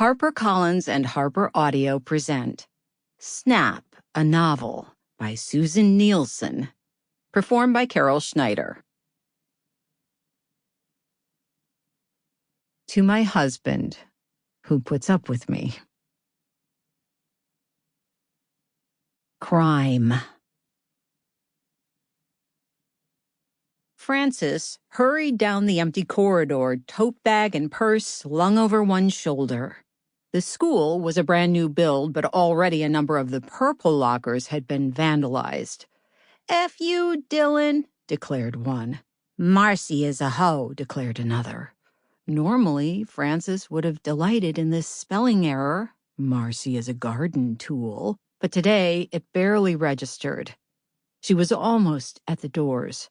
HarperCollins and Harper Audio present Snap, a Novel by Susin Nielsen, performed by Schneider. To my husband, who puts up with me. Crime. Francis hurried down the empty corridor, tote bag and purse slung over one shoulder. The school was a brand new build, but already a number of the purple lockers had been vandalized. "F you, Dylan," declared one. "Marcy is a hoe," declared another. Normally, Francis would have delighted in this spelling error. Marcy is a garden tool. But today, it barely registered. She was almost at the doors.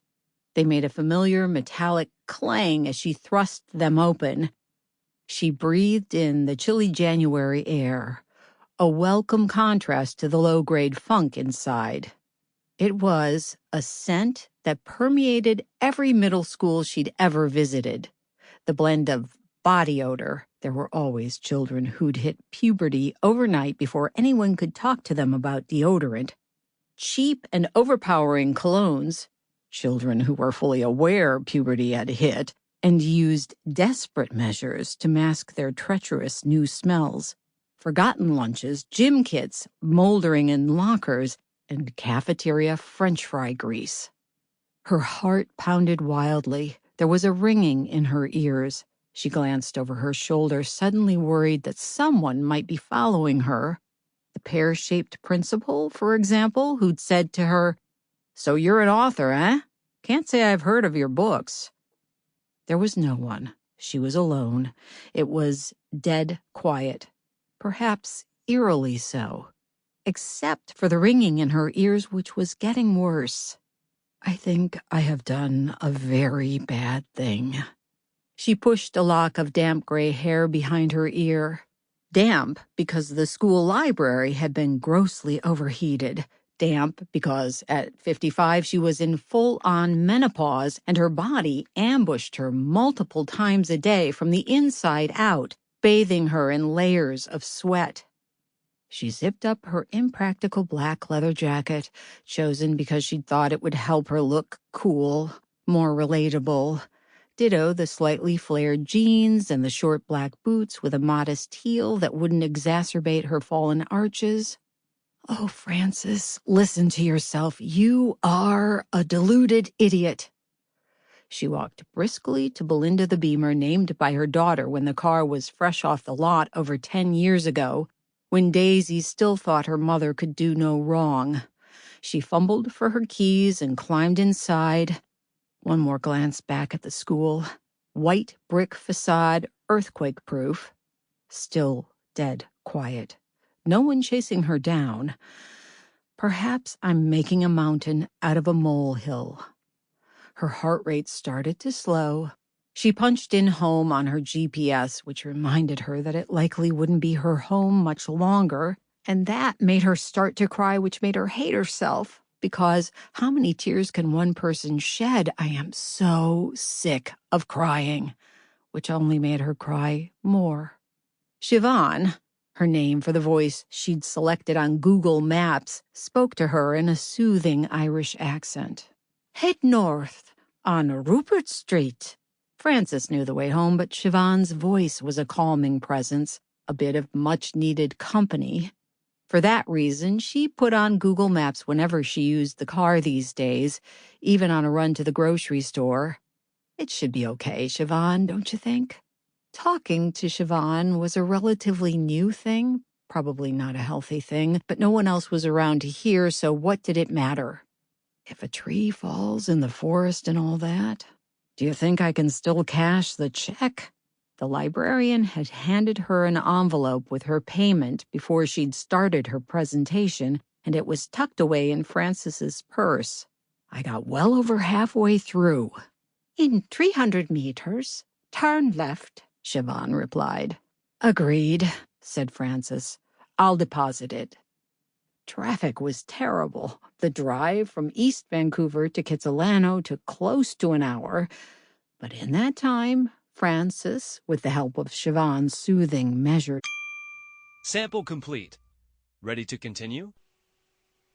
They made a familiar metallic clang as she thrust them open. She breathed in the chilly January air, a welcome contrast to the low-grade funk inside. It was a scent that permeated every middle school she'd ever visited. The blend of body odor. There were always children who'd hit puberty overnight before anyone could talk to them about deodorant. Cheap and overpowering colognes. Children who were fully aware puberty had hit and used desperate measures to mask their treacherous new smells. Forgotten lunches, gym kits moldering in lockers, and cafeteria French fry grease. Her heart pounded wildly. There was a ringing in her ears. She glanced over her shoulder, suddenly worried that someone might be following her. The pear-shaped principal, for example, who'd said to her, "So you're an author, eh? Can't say I've heard of your books." There was no one. She was alone. It was dead quiet, perhaps eerily so, except for the ringing in her ears, which was getting worse. "I think I have done a very bad thing." She pushed a lock of damp gray hair behind her ear. Damp because the school library had been grossly overheated. Damp because at 55 she was in full-on menopause and her body ambushed her multiple times a day from the inside out, bathing her in layers of sweat. She zipped up her impractical black leather jacket, chosen because she'd thought it would help her look cool, more relatable. Ditto the slightly flared jeans and the short black boots with a modest heel that wouldn't exacerbate her fallen arches. "Oh, Francis, listen to yourself. You are a deluded idiot." She walked briskly to Belinda the Beamer, named by her daughter when the car was fresh off the lot over 10 years ago, when Daisy still thought her mother could do no wrong. She fumbled for her keys and climbed inside. One more glance back at the school. White brick facade, earthquake-proof. Still dead quiet. No one chasing her down. Perhaps I'm making a mountain out of a molehill. Her heart rate started to slow. She punched in home on her GPS, which reminded her that it likely wouldn't be her home much longer, and that made her start to cry, which made her hate herself. Because how many tears can one person shed? "I am so sick of crying," which only made her cry more. Siobhan, her name for the voice she'd selected on Google Maps, spoke to her in a soothing Irish accent. "Head north on Rupert Street." Francis knew the way home, but Siobhan's voice was a calming presence, a bit of much-needed company. For that reason, she put on Google Maps whenever she used the car these days, even on a run to the grocery store. "It should be okay, Siobhan, don't you think?" Talking to Siobhan was a relatively new thing, probably not a healthy thing, but no one else was around to hear, so what did it matter? If a tree falls in the forest and all that, do you think I can still cash the check? The librarian had handed her an envelope with her payment before she'd started her presentation, and it was tucked away in Francis's purse. I got well over halfway through. "In 300 meters, turn left," Siobhan replied. "Agreed," said Francis. "I'll deposit it." Traffic was terrible. The drive from East Vancouver to Kitsilano took close to an hour, but in that time, Francis, with the help of Siobhan's soothing measure, Sample complete. Ready to continue?